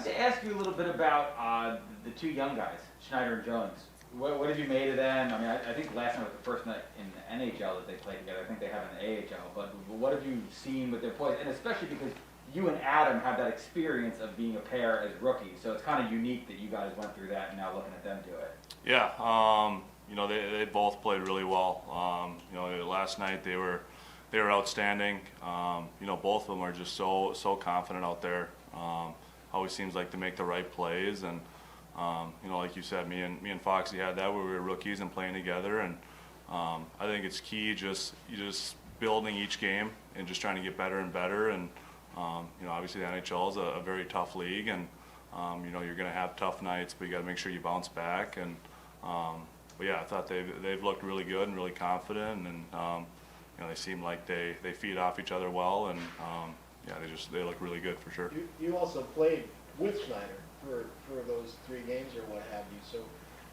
To ask you a little bit about the two young guys, Schneider and Jones. What have you made of them? I mean, I think last night was the first night in the NHL that they played together. I think they have in the AHL. But what have you seen with their play? And especially because you and Adam have that experience of being a pair as rookies. So it's kind of unique that you guys went through that and now looking at them do it. Yeah, they both played really well. Last night they were outstanding. Both of them are just so confident out there. Always seems like to make the right plays, and like you said, me and Foxy had that where we were rookies and playing together, and I think it's key just building each game and just trying to get better and better. And obviously the NHL is a very tough league, and you're going to have tough nights, but you got to make sure you bounce back. And but yeah, I thought they've looked really good and really confident, and they seem like they feed off each other well, and yeah, they look really good for sure. You also played with Schneider for those 3 games or what have you, so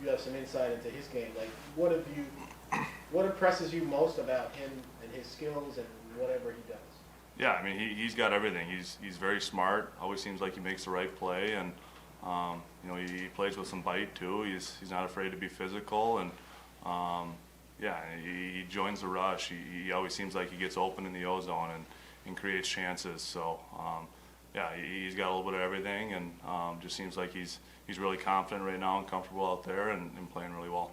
you have some insight into his game. Like, what impresses you most about him and his skills and whatever he does? Yeah, I mean he's got everything. He's very smart. Always seems like he makes the right play, and he plays with some bite too. He's not afraid to be physical, and yeah, he joins the rush. He always seems like he gets open in the O-zone and creates chances. So yeah, he's got a little bit of everything, and just seems like he's really confident right now and comfortable out there and playing really well.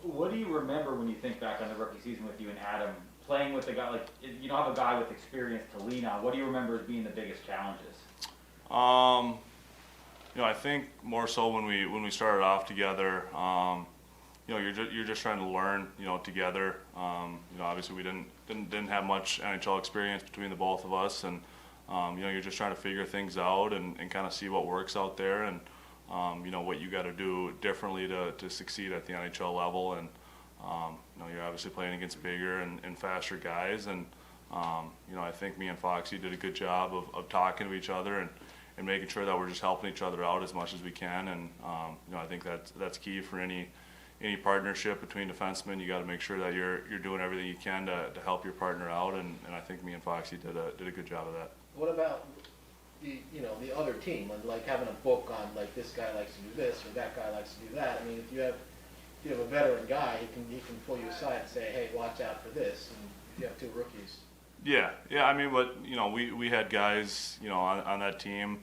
What do you remember when you think back on the rookie season with you and Adam, playing with a guy like, you don't have a guy with experience to lean on? What do you remember as being the biggest challenges? I think more so when we started off together. You're just trying to learn, together. Obviously we didn't have much NHL experience between the both of us, and you're just trying to figure things out and kind of see what works out there, and what you got to do differently to succeed at the NHL level. And you're obviously playing against bigger and faster guys, and I think me and Foxy did a good job of talking to each other and making sure that we're just helping each other out as much as we can. And I think that's key for any partnership between defensemen. You got to make sure that you're doing everything you can to help your partner out, and I think me and Foxy did a good job of that. What about the other team, and like having a book on like this guy likes to do this or that guy likes to do that? I mean, if you have a veteran guy, he can pull you aside and say, hey, watch out for this. And if you have 2 rookies. Yeah. I mean, but we had guys on that team,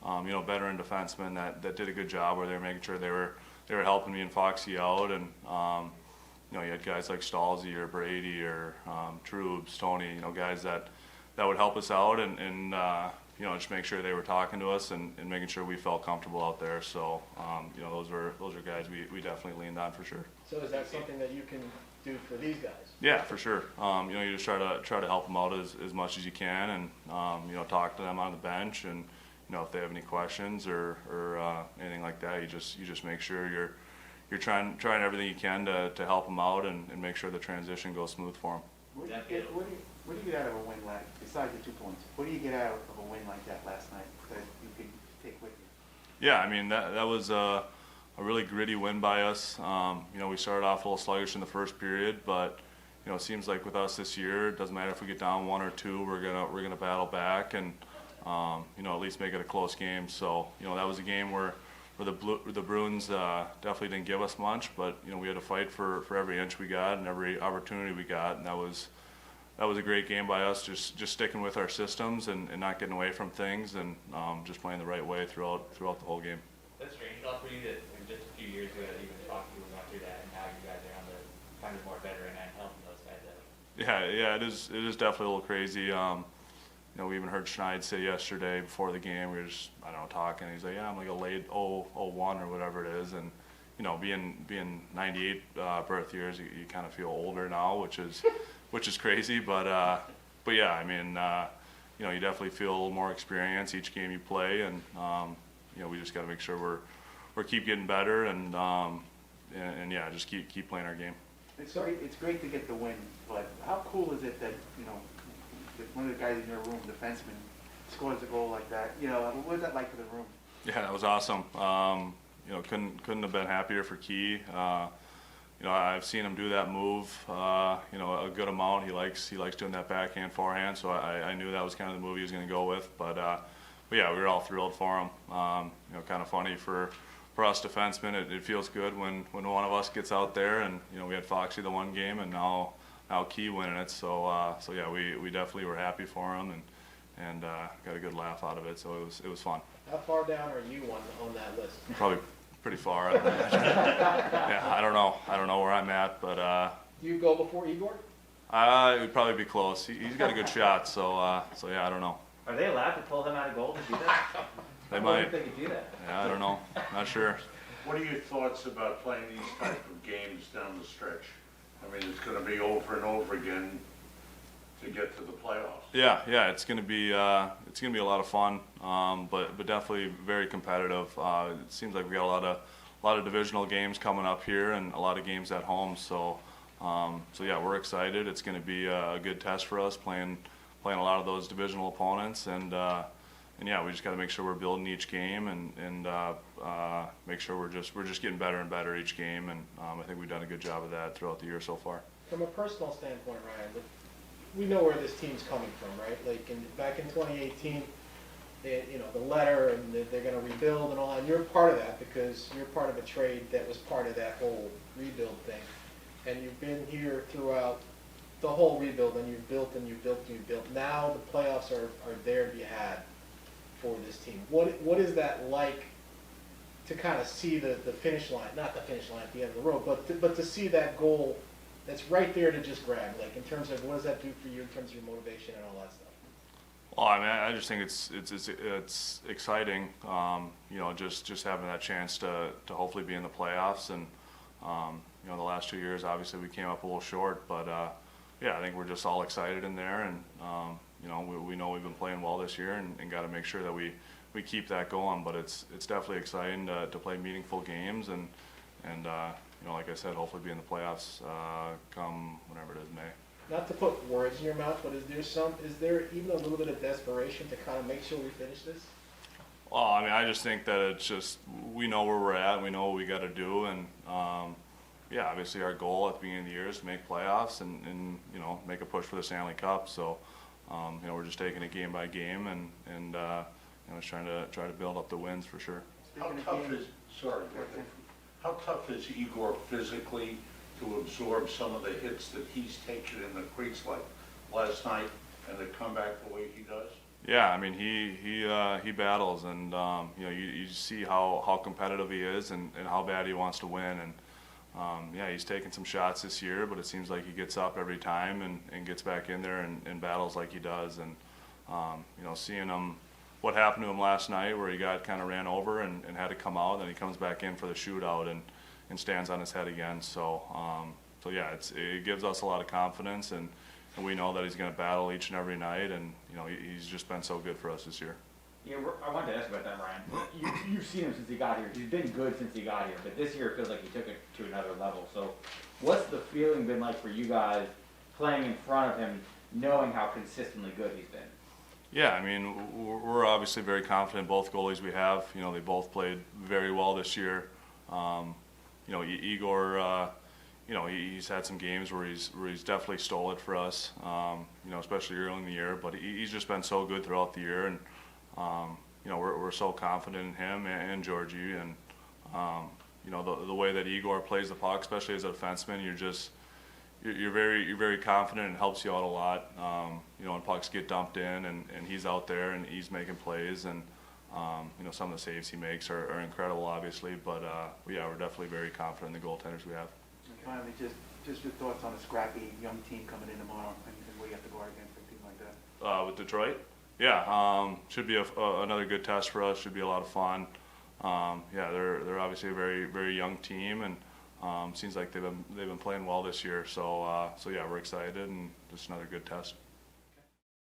veteran defensemen that did a good job where they were making sure they were helping me and Foxy out, and you had guys like Stalzy or Brady or Trubes, Tony, guys that would help us out and just make sure they were talking to us and making sure we felt comfortable out there. So those are guys we definitely leaned on for sure. So is that something that you can do for these guys? Yeah, for sure. You just try to help them out as much as you can, and talk to them on the bench, and if they have any questions or anything like that, you just make sure you're trying everything you can to help them out and make sure the transition goes smooth for them. What do you get out of a win like, besides the 2 points, what do you get out of a win like that last night that you can take with you? Yeah, I mean that was a really gritty win by us. We started off a little sluggish in the first period, but it seems like with us this year, it doesn't matter if we get down 1 or 2, we're gonna battle back and at least make it a close game. So that was a game where the Bruins definitely didn't give us much, but we had to fight for every inch we got and every opportunity we got, and that was a great game by us, just sticking with our systems and not getting away from things, and just playing the right way throughout the whole game. That's strange enough for you that in just a few years ago that even talked to you went through that, and now you guys are on the kind of more veteran and helping those guys out. Yeah, it is definitely a little crazy. We even heard Schneid say yesterday before the game, we were just, I don't know, talking, and he's like, yeah, I'm like a late 01 or whatever it is, and being 98 birth years, you kind of feel older now, which is crazy, but yeah, I mean, you definitely feel a little more experience each game you play, and we just got to make sure we're keep getting better, and yeah, just keep playing our game. It's great to get the win, but how cool is it that that one of the guys in your room, defenseman, scores a goal like that? What was that like for the room? Yeah, that was awesome. Couldn't have been happier for Key. I've seen him do that move, a good amount. He likes doing that backhand, forehand. So I knew that was kind of the move he was going to go with. But but yeah, we were all thrilled for him. You know, kind of funny for us defensemen. It feels good when one of us gets out there, and you know, we had Foxy the one game, and now Key winning it. So yeah, we definitely were happy for him, and got a good laugh out of it. So it was fun. How far down are you on that list? Probably pretty far. I imagine. Yeah, I don't know where I'm at, but Do you go before Igor? it would probably be close. He's got a good shot, so yeah, I don't know. Are they allowed to pull him out of goal to do that? They I might. wonder if they could do that. Yeah, I don't know. Not sure. What are your thoughts about playing these type of games down the stretch? I mean, it's going to be over and over again to get to the playoffs. Yeah, it's gonna be a lot of fun, but definitely very competitive. It seems like we got a lot of divisional games coming up here, and a lot of games at home. So yeah, we're excited. It's gonna be a good test for us playing a lot of those divisional opponents, and yeah, we just got to make sure we're building each game, and make sure we're just getting better and better each game, and I think we've done a good job of that throughout the year so far. From a personal standpoint, Ryan, we know where this team's coming from, right? Like back in 2018, you know, the letter and they're going to rebuild and all, and you're part of that because you're part of a trade that was part of that whole rebuild thing, and you've been here throughout the whole rebuild, and you've built and you've built and you've built. Now the playoffs are there to be had for this team. What is that like to kind of see the finish line, not the finish line at the end of the road, but to see that goal that's right there to just grab, like in terms of what does that do for you in terms of your motivation and all that stuff? Well, I mean, I just think it's exciting, you know, just having that chance to hopefully be in the playoffs, and you know, the last 2 years obviously we came up a little short, but yeah, I think we're just all excited in there, and you know, we know we've been playing well this year, and got to make sure that we keep that going. But it's definitely exciting to play meaningful games, and you know, like I said, hopefully be in the playoffs come whenever it is, May. Not to put words in your mouth, but is there even a little bit of desperation to kind of make sure we finish this? Well, I mean, I just think that it's just, we know where we're at, we know what we got to do, and yeah, obviously our goal at the beginning of the year is to make playoffs and you know, make a push for the Stanley Cup. So you know, we're just taking it game by game, and you know, just trying to build up the wins for sure. How tough is Igor physically to absorb some of the hits that he's taken in the crease like last night, and to come back the way he does? Yeah, I mean, he battles, and you know, you see how competitive he is, and how bad he wants to win, and yeah, he's taken some shots this year, but it seems like he gets up every time and gets back in there and battles like he does, and you know, seeing him, what happened to him last night where he got kind of ran over and had to come out, and he comes back in for the shootout and stands on his head again. So yeah, it gives us a lot of confidence, and we know that he's going to battle each and every night, and you know, he's just been so good for us this year. Yeah, I wanted to ask about that, Ryan. You've seen him since he got here. He's been good since he got here, but this year it feels like he took it to another level. So what's the feeling been like for you guys playing in front of him, knowing how consistently good he's been? Yeah, I mean, we're obviously very confident both goalies we have. You know, they both played very well this year. You know, Igor, you know, he's had some games where he's definitely stole it for us. You know, especially early in the year, but he's just been so good throughout the year, and you know, we're so confident in him and Georgie, and you know, the way that Igor plays the puck, especially as a defenseman, you're very confident, and helps you out a lot. You know, when pucks get dumped in, and he's out there and he's making plays, and you know, some of the saves he makes are incredible, obviously. But yeah, we're definitely very confident in the goaltenders we have. And finally, just your thoughts on a scrappy young team coming in tomorrow, and what you have to guard against a team like that. With Detroit, yeah, should be another good test for us. Should be a lot of fun. Yeah, they're obviously a very young team, and seems like they've been playing well this year. So yeah, we're excited, and just another good test.